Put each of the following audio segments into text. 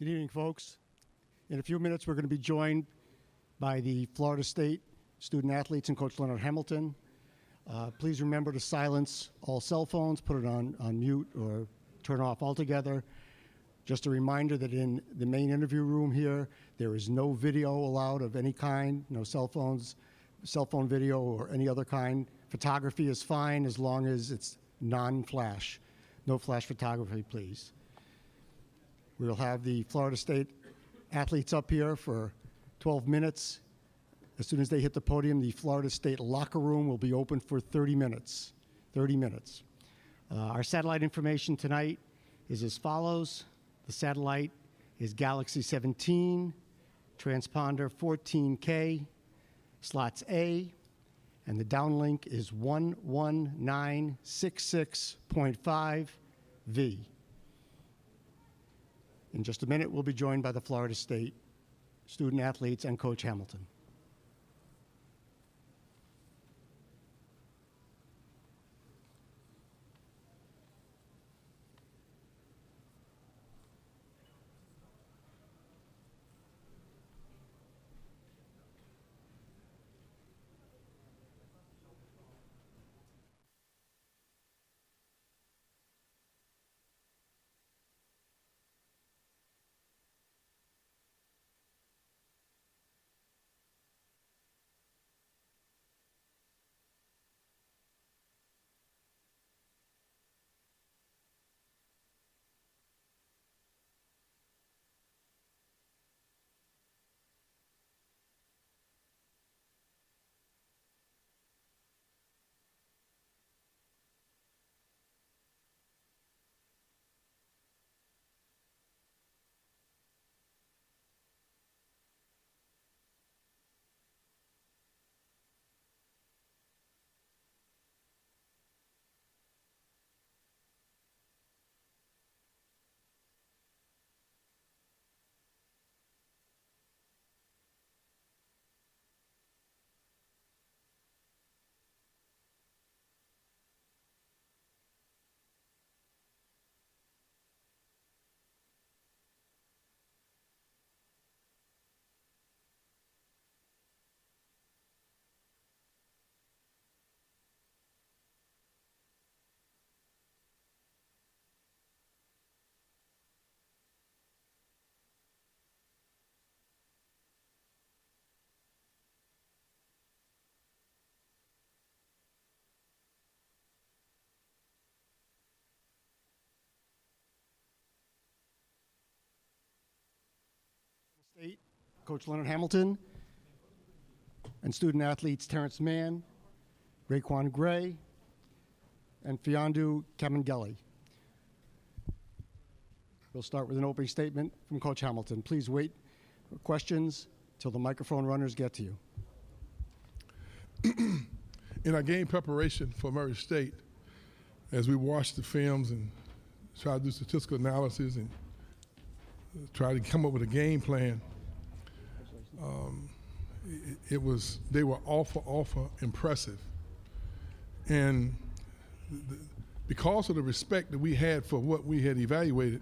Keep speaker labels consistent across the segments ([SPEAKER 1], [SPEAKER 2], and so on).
[SPEAKER 1] Good evening, folks. In a few minutes, we're going to be joined by the Florida State student athletes and Coach Leonard Hamilton. Please remember to silence all cell phones, put it on mute or turn off altogether. Just a reminder that in the main interview room here, there is no video allowed of any kind, no cell phones, cell phone video or any other kind. Photography is fine as long as it's non-flash. No flash photography, please. We'll have the Florida State athletes up here for 12 minutes. As soon as they hit the podium, the Florida State locker room will be open for 30 minutes. 30 minutes. Our satellite information tonight is as follows. The satellite is Galaxy 17, transponder 14K, slots A, and the downlink is 11966.5V. In just a minute, we'll be joined by the Florida State student athletes and Coach Hamilton. State, Coach Leonard Hamilton, and student athletes Terrence Mann, Raekwon Gray, and Fiondu Kamangeli. We'll start with an opening statement from Coach Hamilton. Please wait for questions till the microphone runners get to you.
[SPEAKER 2] In our game preparation for Murray State, as we watched the films and tried to do statistical analysis and try to come up with a game plan, they were awful impressive. And because of the respect that we had for what we had evaluated,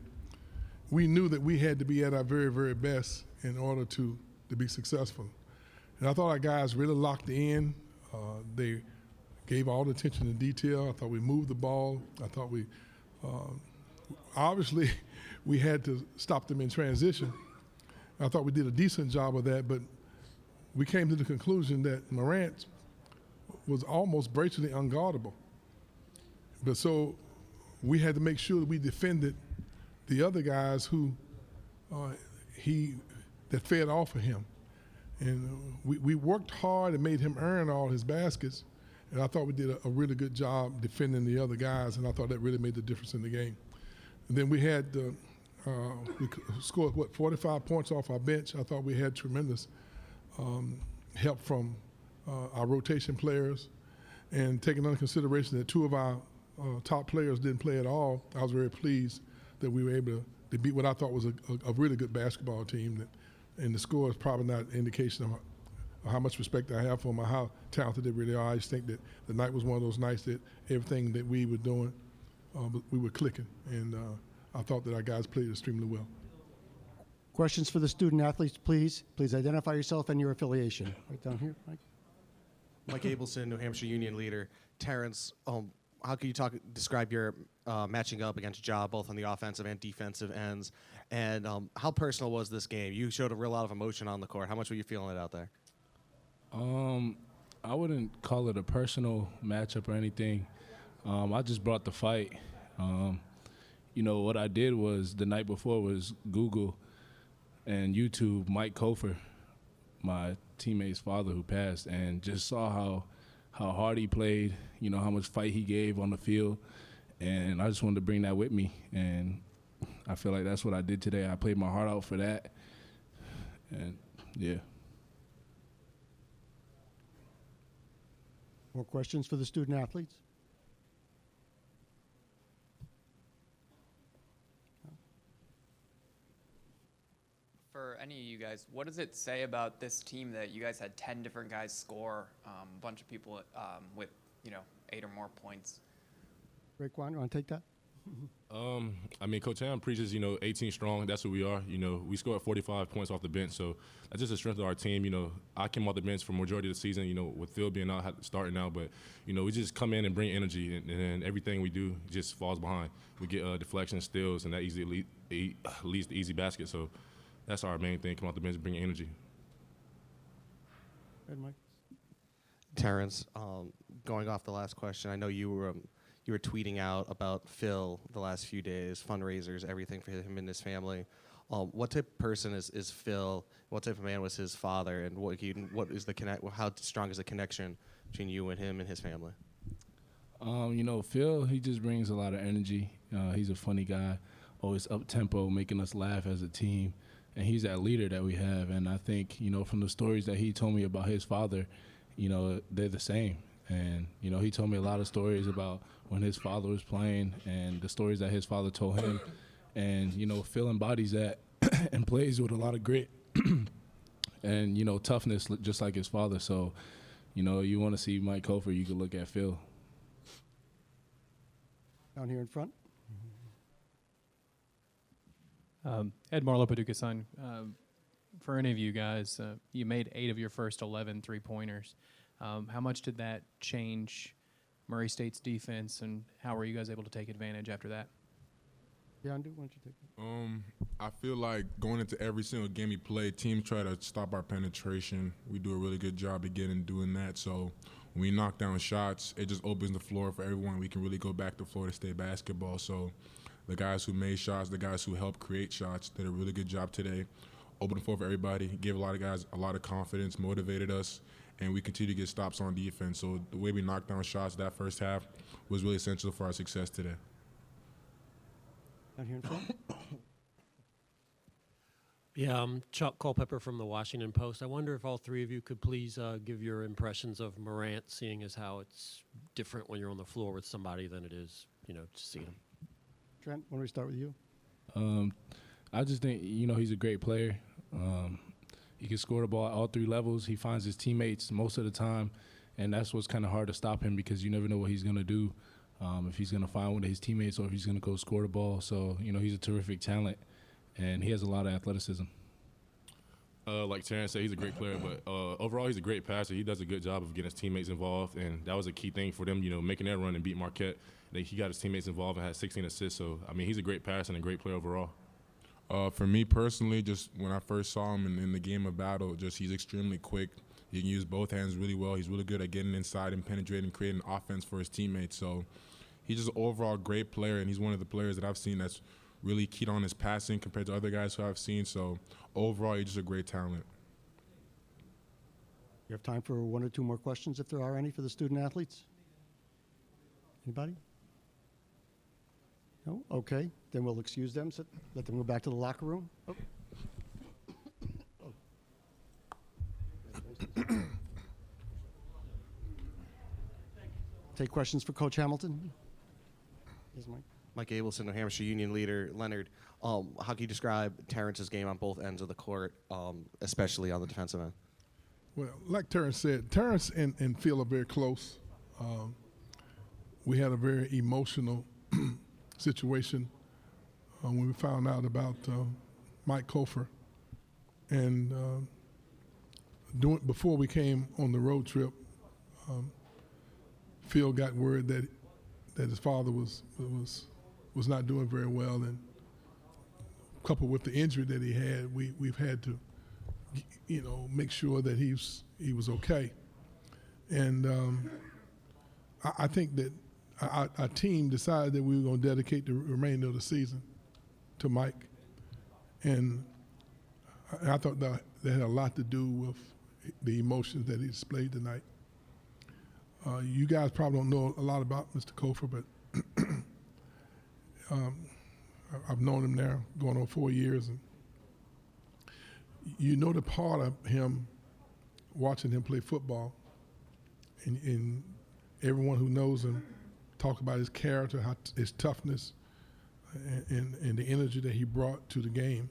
[SPEAKER 2] we knew that we had to be at our very, very best in order to be successful. And I thought our guys really locked in. They gave all the attention to detail. I thought we moved the ball. I thought we, obviously, we had to stop them in transition. I thought we did a decent job of that, but we came to the conclusion that Morant was almost virtually unguardable. But so we had to make sure that we defended the other guys who that fed off of him. And we worked hard and made him earn all his baskets, and I thought we did a really good job defending the other guys, and I thought that really made the difference in the game. And then we had we scored, 45 points off our bench. I thought we had tremendous help from our rotation players. And taking into consideration that two of our top players didn't play at all, I was very pleased that we were able to beat what I thought was a really good basketball team. And the score is probably not an indication of how much respect I have for them or how talented they really are. I just think that the night was one of those nights that everything that we were doing, we were clicking. And I thought that our guys played extremely well.
[SPEAKER 1] Questions for the student athletes, please. Please identify yourself and your affiliation. Right down here, Mike.
[SPEAKER 3] Mike Abelson, New Hampshire Union leader. Terrence, how can you describe your matching up against Ja, both on the offensive and defensive ends, and how personal was this game? You showed a real lot of emotion on the court. How much were you feeling it out there?
[SPEAKER 4] I wouldn't call it a personal matchup or anything. I just brought the fight. What I did was the night before was Google and YouTube Mike Kofer, my teammate's father who passed, and just saw how hard he played, how much fight he gave on the field. And I just wanted to bring that with me. And I feel like that's what I did today. I played my heart out for that. And, yeah.
[SPEAKER 1] More questions for the student athletes?
[SPEAKER 5] For any of you guys, what does it say about this team that you guys had 10 different guys score, a bunch of people with 8 or more points?
[SPEAKER 1] Raekwon, you want to take that?
[SPEAKER 6] Coach Ham preaches, 18 strong. That's who we are. We scored 45 points off the bench, so that's just the strength of our team. I came off the bench for majority of the season, with Phil being out, starting out, but, we just come in and bring energy, and then everything we do just falls behind. We get deflections, steals, and that easily leads to easy baskets, so that's our main thing, come off the bench, bring energy.
[SPEAKER 1] Good, Mike.
[SPEAKER 3] Terrence, going off the last question, I know you were tweeting out about Phil the last few days, fundraisers, everything for him and his family. What type of person is Phil? What type of man was his father? And what is the how strong is the connection between you and him and his family?
[SPEAKER 4] Phil, he just brings a lot of energy. He's a funny guy, always up tempo, making us laugh as a team. And he's that leader that we have. And I think, from the stories that he told me about his father, they're the same. And, he told me a lot of stories about when his father was playing and the stories that his father told him. And, Phil embodies that and plays with a lot of grit and, toughness just like his father. So, you want to see Mike Kofer, you can look at Phil.
[SPEAKER 1] Down here in front.
[SPEAKER 7] Ed Marlowe, Paducah-Sun. For any of you guys, you made 8 of your first 11 three-pointers. How much did that change Murray State's defense, and how were you guys able to take advantage after that?
[SPEAKER 1] Yandu, why don't you take it?
[SPEAKER 8] I feel like going into every single game we play, teams try to stop our penetration. We do a really good job again doing that. So when we knock down shots, it just opens the floor for everyone. We can really go back to Florida State basketball. So the guys who made shots, the guys who helped create shots did a really good job today. Opened the floor for everybody, gave a lot of guys a lot of confidence, motivated us, and we continue to get stops on defense. So the way we knocked down shots that first half was really essential for our success today.
[SPEAKER 1] Down here in front.
[SPEAKER 9] Yeah, I'm Chuck Culpepper from the Washington Post. I wonder if all three of you could please give your impressions of Morant, seeing as how it's different when you're on the floor with somebody than it is, just seeing him.
[SPEAKER 1] Trent, why don't we start with you?
[SPEAKER 4] I just think, he's a great player. He can score the ball at all 3 levels. He finds his teammates most of the time, and that's what's kind of hard to stop him because you never know what he's going to do, if he's going to find one of his teammates or if he's going to go score the ball. So, he's a terrific talent, and he has a lot of athleticism.
[SPEAKER 6] Like Terrence said, he's a great player, but overall he's a great passer. He does a good job of getting his teammates involved, and that was a key thing for them, making that run and beat Marquette. He got his teammates involved and had 16 assists. So, he's a great passer and a great player overall.
[SPEAKER 8] For me personally, just when I first saw him in the game of battle, he's extremely quick. He can use both hands really well. He's really good at getting inside and penetrating, creating offense for his teammates. So he's just an overall great player, and he's one of the players that I've seen that's really keyed on his passing compared to other guys who I've seen. So overall, he's just a great talent.
[SPEAKER 1] You have time for 1 or 2 more questions, if there are any, for the student athletes? Anybody? No? Okay. Then we'll excuse them, so let them go back to the locker room. Oh. Take questions for Coach Hamilton. Yes, Mike.
[SPEAKER 3] Mike Abelson, New Hampshire Union leader. Leonard, how can you describe Terrence's game on both ends of the court, especially on the defensive end?
[SPEAKER 2] Well, like Terrence said, Terrence and Phil are very close. We had a very emotional situation when we found out about Mike Kofer before we came on the road trip, Phil got word that his father was not doing very well, and coupled with the injury that he had, we've had to, make sure that he was okay. And I think that our team decided that we were going to dedicate the remainder of the season to Mike, and I thought that had a lot to do with the emotions that he displayed tonight. You guys probably don't know a lot about Mr. Kofor, but I've known him now going on 4 years, and you know the part of him watching him play football, and everyone who knows him talk about his character, his toughness, and the energy that he brought to the game.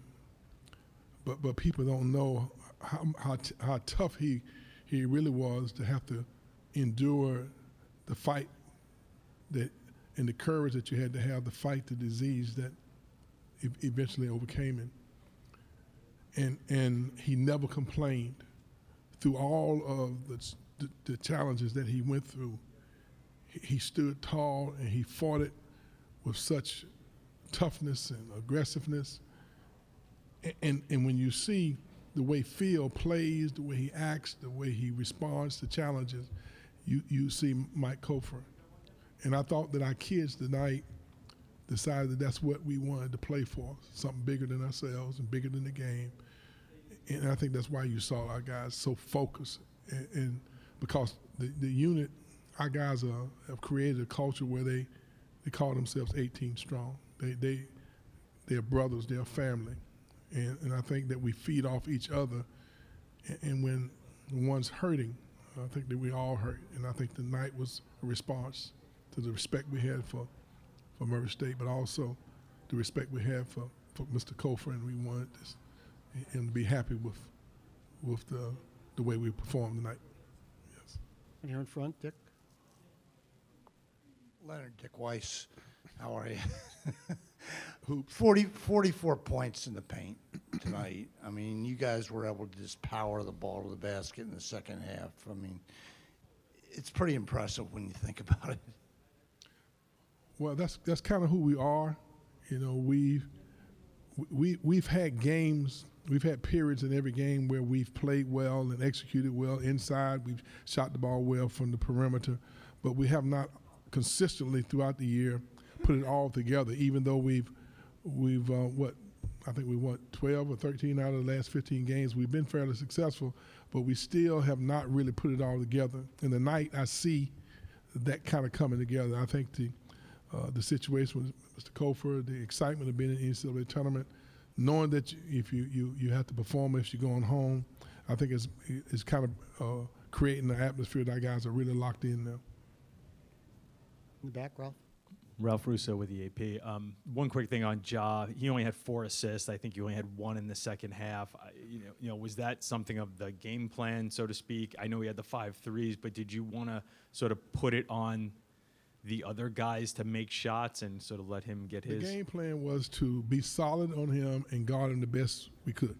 [SPEAKER 2] But people don't know how tough he really was to have to endure the fight and the courage that you had to have to fight the disease that eventually overcame him. And he never complained through all of the challenges that he went through. He stood tall and he fought it with such toughness and aggressiveness. And when you see the way Phil plays, the way he acts, the way he responds to challenges, you see Mike Kofor. And I thought that our kids tonight decided that that's what we wanted to play for, something bigger than ourselves and bigger than the game. And I think that's why you saw our guys so focused. And because the unit, our guys have created a culture where they call themselves 18 strong. They're brothers, they're family. And I think that we feed off each other. And when one's hurting, I think that we all hurt. And I think tonight was a response to the respect we had for Murray State, but also the respect we had for Mr. Kofor, and we wanted him to be happy with the way we performed tonight. Yes.
[SPEAKER 1] And here in front, Dick.
[SPEAKER 10] Leonard, Dick Weiss, how are you?
[SPEAKER 2] Hoops.
[SPEAKER 10] 44 points in the paint tonight. I mean, you guys were able to just power the ball to the basket in the second half. I mean, it's pretty impressive when you think about it.
[SPEAKER 2] Well, that's kind of who we are. You know, we've had games, we've had periods in every game where we've played well and executed well inside. We've shot the ball well from the perimeter, but we have not consistently throughout the year put it all together. Even though we've I think we won 12 or 13 out of the last 15 games. We've been fairly successful, but we still have not really put it all together. And tonight, I see that kind of coming together. I think the situation with Mr. Kofor, the excitement of being in the NCAA tournament, knowing that if you have to perform if you're going home, I think it's kind of creating an atmosphere that our guys are really locked in now.
[SPEAKER 1] In the back, Ralph.
[SPEAKER 11] Ralph Russo with the AP. One quick thing on Ja. He only had 4 assists. I think you only had 1 in the second half. Was that something of the game plan, so to speak? I know he had the 5 threes, but did you want to sort of put it on the other guys to make shots and sort of let him get his?
[SPEAKER 2] The game plan was to be solid on him and guard him the best we could.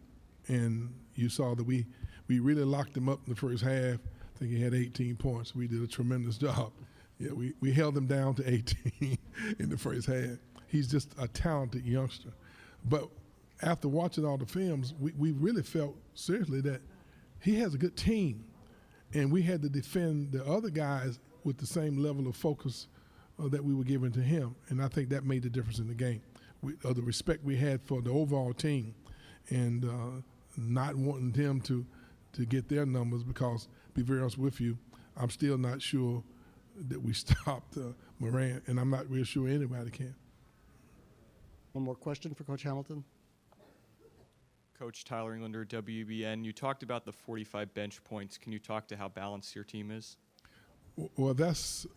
[SPEAKER 2] And you saw that we really locked him up in the first half. I think he had 18 points. We did a tremendous job. Yeah, we held him down to 18 in the first half. He's just a talented youngster. But after watching all the films, we really felt seriously that he has a good team. And we had to defend the other guys with the same level of focus that we were giving to him. And I think that made the difference in the game. The respect we had for the overall team and not wanting them to get their numbers because, to be very honest with you, I'm still not sure that we stopped Morant, and I'm not real sure anybody can.
[SPEAKER 1] One more question for Coach Hamilton.
[SPEAKER 12] Coach Tyler Englander, WBN. You talked about the 45 bench points. Can you talk to how balanced your team is?
[SPEAKER 2] Well, that's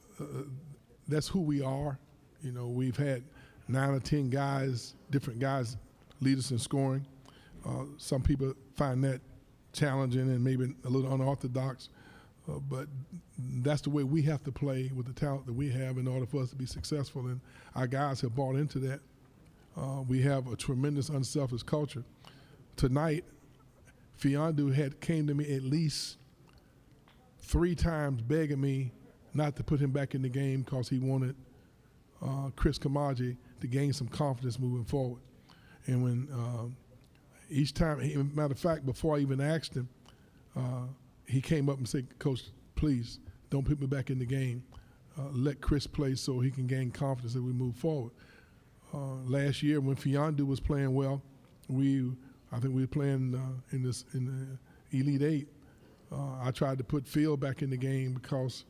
[SPEAKER 2] who we are. You know, we've had 9 or 10 guys, different guys, lead us in scoring. Some people find that challenging and maybe a little unorthodox. But that's the way we have to play with the talent that we have in order for us to be successful. And our guys have bought into that. We have a tremendous unselfish culture. Tonight, Fiondu came to me at least 3 times begging me not to put him back in the game because he wanted Chris Kamaji to gain some confidence moving forward. And when each time, matter of fact, before I even asked him, he came up and said, "Coach, please don't put me back in the game. Let Chris play so he can gain confidence as we move forward." Last year when Fiondu was playing well, I think we were playing in the Elite Eight. I tried to put Phil back in the game because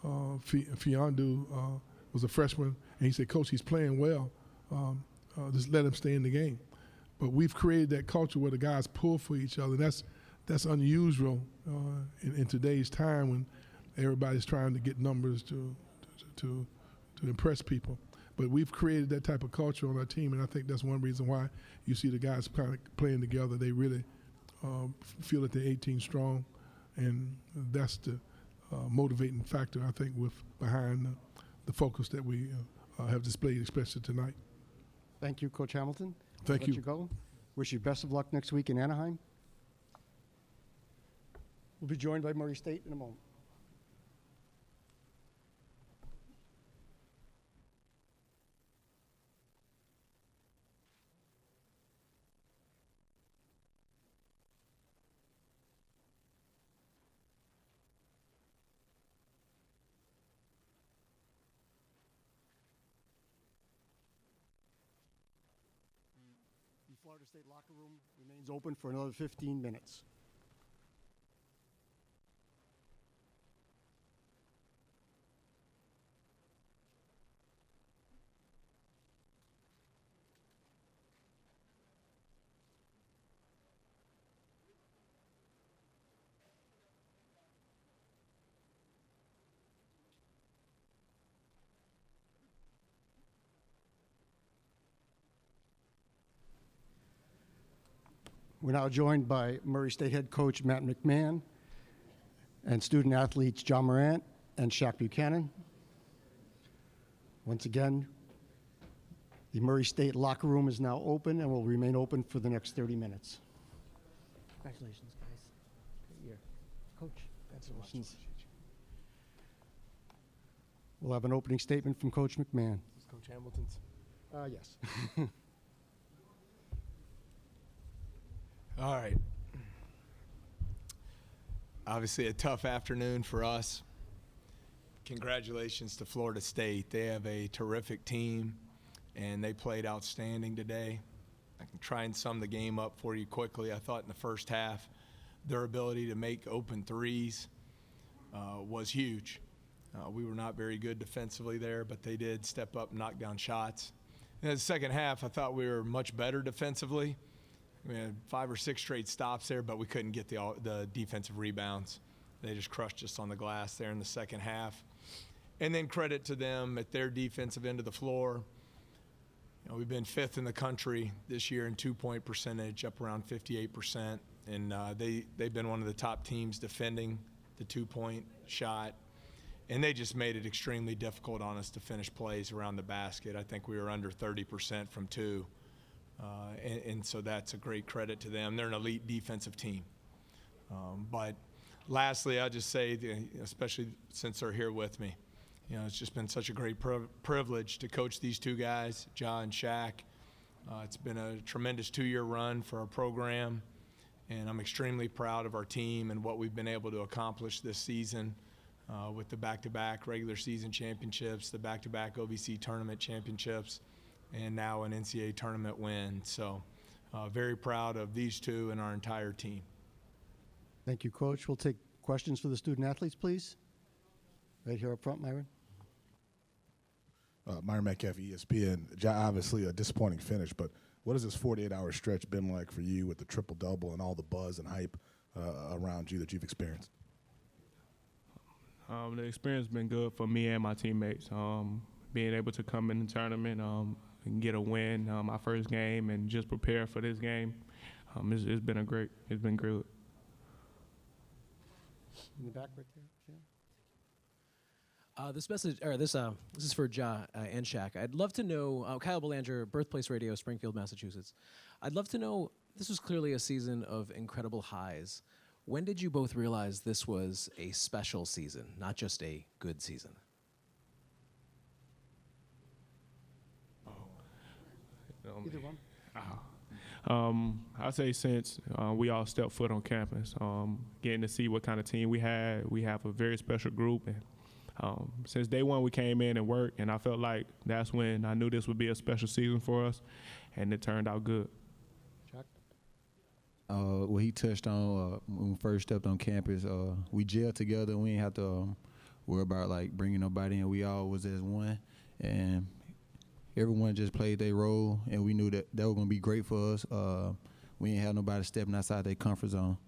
[SPEAKER 2] Fiondu was a freshman, and he said, "Coach, he's playing well. Just let him stay in the game." But we've created that culture where the guys pull for each other. That's unusual in today's time when everybody's trying to get numbers to impress people. But we've created that type of culture on our team, and I think that's one reason why you see the guys kind of playing together. They really feel that they're 18 strong, and that's the motivating factor, I think, behind the focus that we have displayed, especially tonight.
[SPEAKER 1] Thank you, Coach Hamilton.
[SPEAKER 2] Thank
[SPEAKER 1] Let
[SPEAKER 2] you.
[SPEAKER 1] you go. Wish you best of luck next week in Anaheim. We'll be joined by Murray State in a moment. The Florida State locker room remains open for another 15 minutes. We're now joined by Murray State head coach Matt McMahon and student athletes John Morant and Shaq Buchanan. Once again, the Murray State locker room is now open and will remain open for the next 30 minutes.
[SPEAKER 13] Congratulations, guys. Great year. Coach.
[SPEAKER 1] Congratulations. We'll have an opening statement from Coach McMahon.
[SPEAKER 14] Coach Hamilton's.
[SPEAKER 1] Yes.
[SPEAKER 14] All right. Obviously a tough afternoon for us. Congratulations to Florida State. They have a terrific team, and they played outstanding today. I can try and sum the game up for you quickly. I thought in the first half, their ability to make open threes was huge. We were not very good defensively there, but they did step up and knock down shots. And in the second half, I thought we were much better defensively. We had 5 or 6 straight stops there, but we couldn't get the defensive rebounds. They just crushed us on the glass there in the second half. And then credit to them at their defensive end of the floor. You know, we've been 5th in the country this year in 2-point percentage, up around 58%. And they've been one of the top teams defending the 2-point shot. And they just made it extremely difficult on us to finish plays around the basket. I think we were under 30% from 2. And so that's a great credit to them. They're an elite defensive team. But lastly, I'll just say, especially since they're here with me, you know, it's just been such a great privilege to coach these two guys, John and Shaq. It's been a tremendous 2-year run for our program, and I'm extremely proud of our team and what we've been able to accomplish this season with the back-to-back regular season championships, the back-to-back OVC tournament championships, and now an NCAA tournament win. So very proud of these two and our entire team.
[SPEAKER 1] Thank you, Coach. We'll take questions for the student athletes, please. Right here up front, Myron.
[SPEAKER 15] Myron Metcalf, ESPN. Obviously a disappointing finish, but what has this 48-hour stretch been like for you with the triple-double and all the buzz and hype around you that you've experienced?
[SPEAKER 16] The experience has been good for me and my teammates. Being able to come in the tournament and get a win, my first game, and just prepare for this game, it's been great.
[SPEAKER 1] In the back right there.
[SPEAKER 17] This message, or this is for Ja and Shaq. I'd love to know, Kyle Belanger, Birthplace Radio, Springfield, Massachusetts. I'd love to know, this was clearly a season of incredible highs. When did you both realize this was a special season, not just a good season?
[SPEAKER 1] Either one.
[SPEAKER 16] I'd say since we all stepped foot on campus, getting to see what kind of team we had. We have a very special group, and since day one we came in and worked, and I felt like that's when I knew this would be a special season for us, and it turned out good.
[SPEAKER 18] What he touched on when we first stepped on campus, we gelled together. We didn't have to worry about like bringing nobody in. We all was as one, and everyone just played their role, and we knew that they were going to be great for us. We didn't have nobody stepping outside their comfort zone.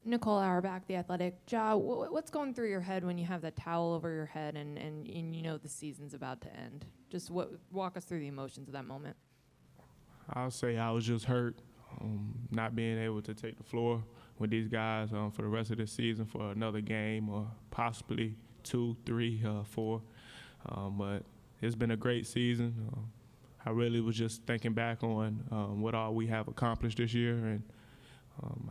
[SPEAKER 19] Nicole Auerbach, The Athletic. Ja, what's going through your head when you have that towel over your head and you know the season's about to end? Just walk us through the emotions of that moment.
[SPEAKER 16] I'll say I was just hurt, not being able to take the floor with these guys for the rest of the season for another game or possibly 2, 3, 4. But it's been a great season. I really was just thinking back on what all we have accomplished this year, and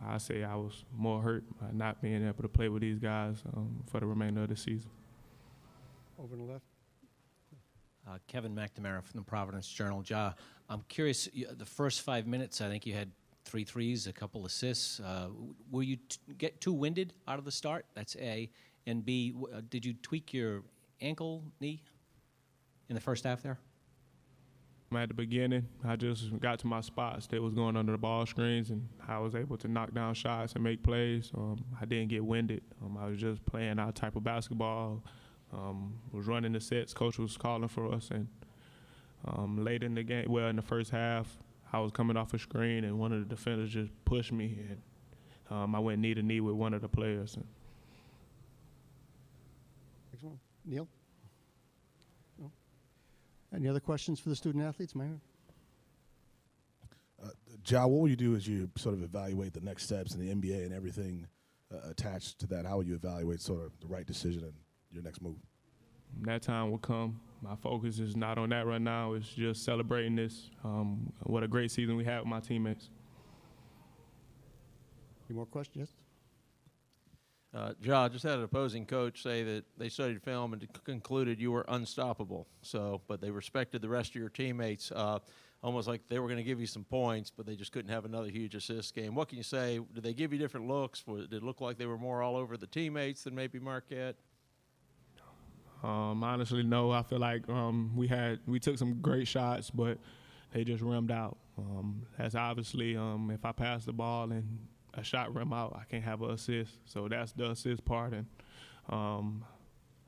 [SPEAKER 16] I say I was more hurt by not being able to play with these guys for the remainder of the season.
[SPEAKER 1] Over on the left.
[SPEAKER 20] Kevin McNamara from the Providence Journal. Ja, I'm curious, the first 5 minutes, I think you had 3 threes, a couple assists. Were you get too winded out of the start? That's A. And B, did you tweak your ankle, knee in the first half there?
[SPEAKER 16] At the beginning, I just got to my spots. They was going under the ball screens, and I was able to knock down shots and make plays. I didn't get winded. I was just playing our type of basketball. Was running the sets. Coach was calling for us, and late in the game, well, in the first half, I was coming off a screen, and one of the defenders just pushed me, and I went knee to knee with one of the players.
[SPEAKER 1] Next one. Neil? No? Any other questions for the student athletes, Myron?
[SPEAKER 15] Ja, what will you do as you sort of evaluate the next steps in the NBA and everything attached to that? How will you evaluate sort of the right decision and your next move?
[SPEAKER 16] That time will come. My focus is not on that right now. It's just celebrating this. What a great season we had with my teammates.
[SPEAKER 1] Any more questions?
[SPEAKER 21] Ja, just had an opposing coach say that they studied film and concluded you were unstoppable. But they respected the rest of your teammates, almost like they were going to give you some points, but they just couldn't have another huge assist game. What can you say? Did they give you different looks? Did it look like they were more all over the teammates than maybe Marquette?
[SPEAKER 16] Honestly, no. I feel like we took some great shots, but they just rimmed out. That's obviously if I pass the ball and a shot rim out, I can't have an assist. So that's the assist part. And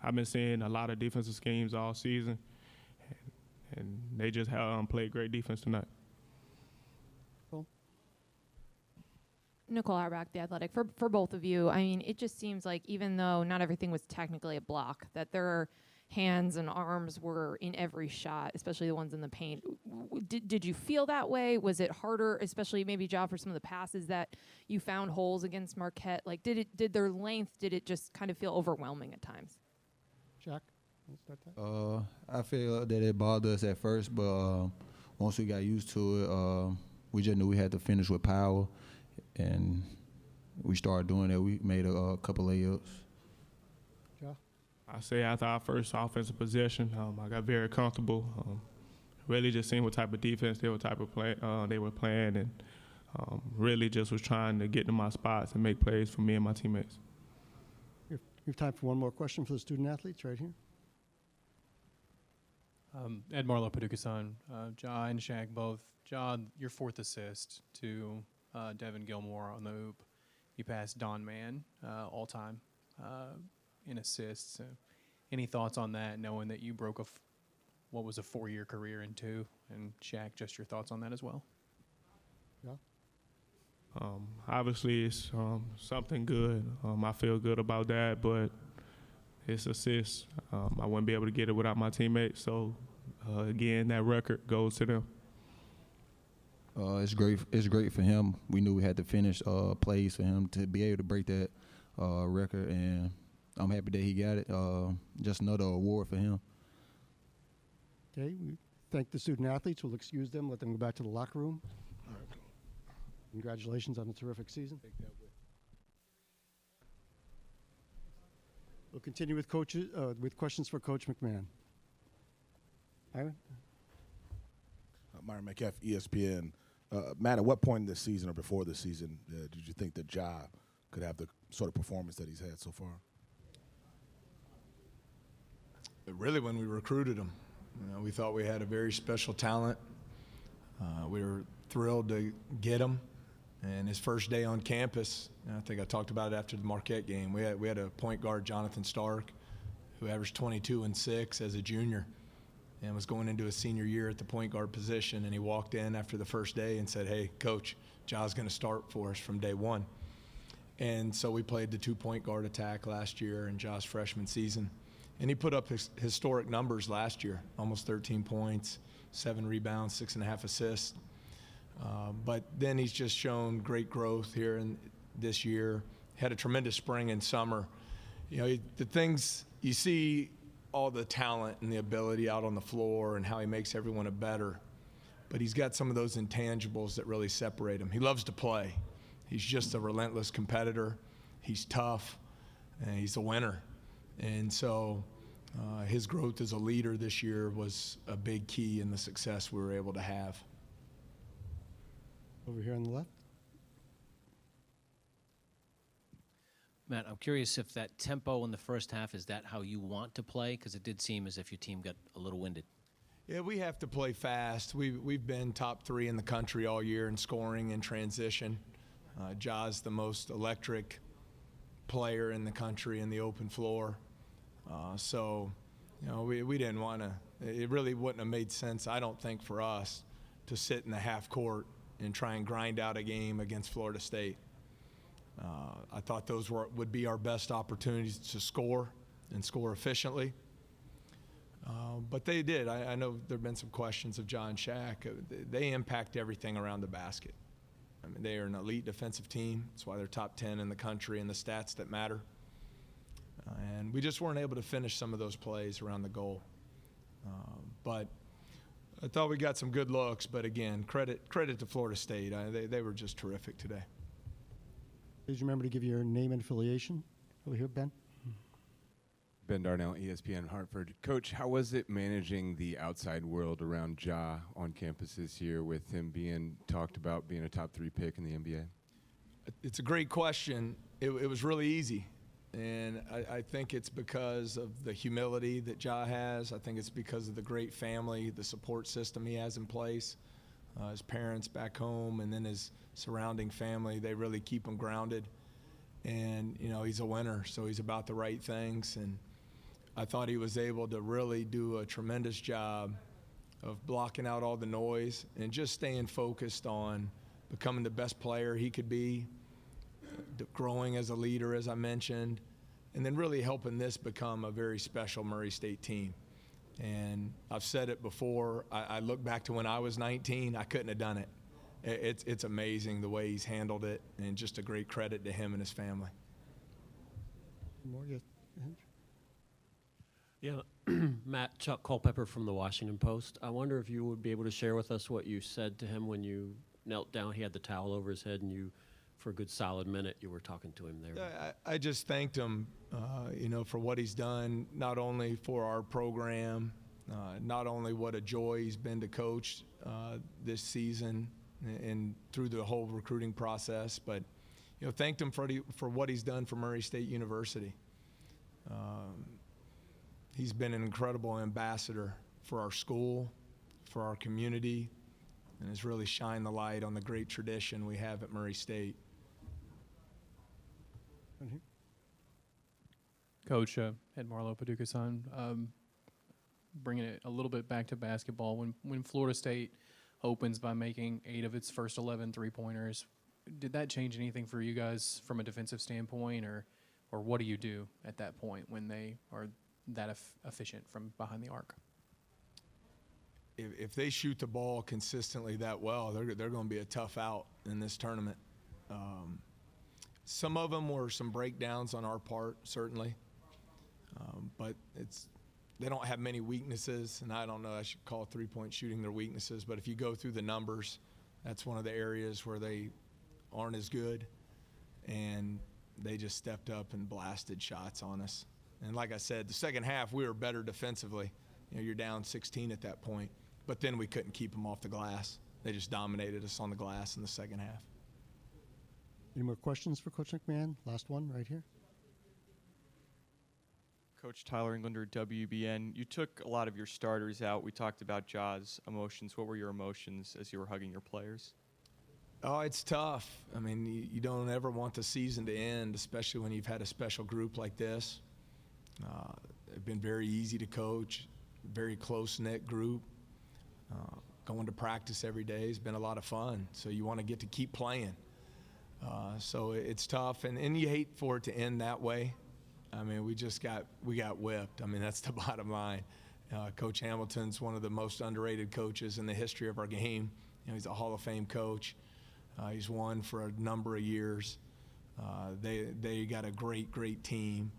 [SPEAKER 16] I've been seeing a lot of defensive schemes all season, and they just have played great defense tonight.
[SPEAKER 19] Nicole Auerbach, The Athletic. For both of you, I mean, it just seems like even though not everything was technically a block, that their hands and arms were in every shot, especially the ones in the paint. Did you feel that way? Was it harder, especially maybe, Ja, for some of the passes that you found holes against Marquette? Like, did their length, did it just kind of feel overwhelming at times?
[SPEAKER 1] Jack, let's start that.
[SPEAKER 18] I feel that it bothered us at first, but once we got used to it, we just knew we had to finish with power. And we started doing that. We made a couple layups.
[SPEAKER 1] Ja?
[SPEAKER 16] I say after our first offensive possession, I got very comfortable. Really just seeing what type of defense they were playing, and really just was trying to get to my spots and make plays for me and my teammates.
[SPEAKER 1] We have time for one more question for the student athletes right here.
[SPEAKER 7] Ed Marlowe, Paducah-Sun. Ja and Shaq both. Ja, your 4th assist to Devin Gilmore on the hoop. You passed Don Mann all time in assists. Any thoughts on that, knowing that you broke what was a 4-year career in 2? And Shaq, just your thoughts on that as well?
[SPEAKER 1] Yeah.
[SPEAKER 16] Obviously, it's something good. I feel good about that, but it's assists. I wouldn't be able to get it without my teammates. So, again, that record goes to them.
[SPEAKER 18] It's great. It's great for him. We knew we had to finish plays for him to be able to break that record, and I'm happy that he got it. Just another award for him.
[SPEAKER 1] Okay, we thank the student athletes. We'll excuse them, let them go back to the locker room. Congratulations on a terrific season. We'll continue with coaches with questions for Coach McMahon. Myron?
[SPEAKER 15] Myron McCaff, ESPN. Matt, at what point in this season or before this season did you think that Ja could have the sort of performance that he's had so far?
[SPEAKER 14] Really, when we recruited him, we thought we had a very special talent. We were thrilled to get him. And his first day on campus, I think I talked about it after the Marquette game, we had a point guard, Jonathan Stark, who averaged 22 and 6 as a junior and was going into his senior year at the point guard position. And he walked in after the first day and said, "Hey, Coach, Ja's going to start for us from day one." And so we played the 2-point guard attack last year in Ja's freshman season. And he put up historic numbers last year, almost 13 points, 7 rebounds, 6.5 assists. But then he's just shown great growth here in this year. Had a tremendous spring and summer. The things you see, all the talent and the ability out on the floor and how he makes everyone a better. But he's got some of those intangibles that really separate him. He loves to play. He's just a relentless competitor. He's tough, and he's a winner. And so his growth as a leader this year was a big key in the success we were able to have.
[SPEAKER 1] Over here on the left.
[SPEAKER 20] Matt, I'm curious if that tempo in the first half, is that how you want to play? Because it did seem as if your team got a little winded.
[SPEAKER 14] Yeah, we have to play fast. We've been top 3 in the country all year in scoring and transition. Ja's the most electric player in the country in the open floor. So we didn't want to, it really wouldn't have made sense, I don't think, for us to sit in the half court and try and grind out a game against Florida State. I thought those would be our best opportunities to score and score efficiently. But they did. I know there have been some questions of John Shaq. They impact everything around the basket. I mean, they are an elite defensive team. That's why they're top 10 in the country in the stats that matter. And we just weren't able to finish some of those plays around the goal. But I thought we got some good looks. But again, credit to Florida State. They were just terrific today.
[SPEAKER 1] Please remember to give your name and affiliation. Over here, Ben.
[SPEAKER 5] Ben Darnell, ESPN Hartford. Coach, how was it managing the outside world around Ja on campus this year with him being talked about being a top 3 pick in the NBA?
[SPEAKER 14] It's a great question. It was really easy. And I think it's because of the humility that Ja has. I think it's because of the great family, the support system he has in place. His parents back home and then his surrounding family, they really keep him grounded. And, he's a winner, so he's about the right things. And I thought he was able to really do a tremendous job of blocking out all the noise and just staying focused on becoming the best player he could be, growing as a leader, as I mentioned, and then really helping this become a very special Murray State team. And I've said it before, I look back to when I was 19, I couldn't have done it. It's amazing the way he's handled it, and just a great credit to him and his family.
[SPEAKER 1] More, yes.
[SPEAKER 9] Yeah, Matt, Chuck Culpepper from the Washington Post. I wonder if you would be able to share with us what you said to him when you knelt down. He had the towel over his head, and you, for a good solid minute, you were talking to him there.
[SPEAKER 14] I just thanked him, for what he's done, not only for our program, not only what a joy he's been to coach this season and through the whole recruiting process, but thanked him for what he's done for Murray State University. He's been an incredible ambassador for our school, for our community, and has really shined the light on the great tradition we have at Murray State.
[SPEAKER 7] Coach, Ed Marlowe, Paducah-san, bringing it a little bit back to basketball. When Florida State opens by making 8 of its first 11 3-pointers, did that change anything for you guys from a defensive standpoint, or what do you do at that point when they are that efficient from behind the arc?
[SPEAKER 14] if they shoot the ball consistently that well, they're going to be a tough out in this tournament. Some of them were some breakdowns on our part, certainly, but they don't have many weaknesses, and I don't know, I should call three-point shooting their weaknesses, but if you go through the numbers, that's one of the areas where they aren't as good, and they just stepped up and blasted shots on us. And like I said, the second half, we were better defensively. You know, you're down 16 at that point, but then we couldn't keep them off the glass. They just dominated us on the glass in the second half.
[SPEAKER 1] Any more questions for Coach McMahon? Last one right here.
[SPEAKER 12] Coach Tyler Englander, WBN. You took a lot of your starters out. We talked about Ja's emotions. What were your emotions as you were hugging your players?
[SPEAKER 14] Oh, it's tough. I mean, you don't ever want the season to end, especially when you've had a special group like this. They've been very easy to coach, very close-knit group. Going to practice every day has been a lot of fun, so you want to get to keep playing. So it's tough, and you hate for it to end that way. I mean, we got whipped. I mean, that's the bottom line. Coach Hamilton's one of the most underrated coaches in the history of our game. You know, he's a Hall of Fame coach. He's won for a number of years. They got a great team,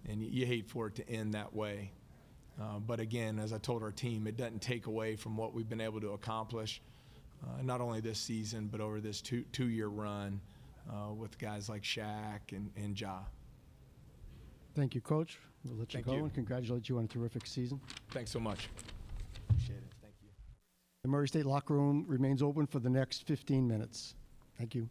[SPEAKER 14] and you hate for it to end that way. But again, as I told our team, it doesn't take away from what we've been able to accomplish, not only this season, but over this two-year run with guys like Shaq and Ja.
[SPEAKER 1] Thank you, Coach. We'll let you
[SPEAKER 14] Thank
[SPEAKER 1] go
[SPEAKER 14] you.
[SPEAKER 1] and congratulate you on a terrific season.
[SPEAKER 14] Thanks so much. Appreciate it. Thank you.
[SPEAKER 1] The Murray State locker room remains open for the next 15 minutes. Thank you.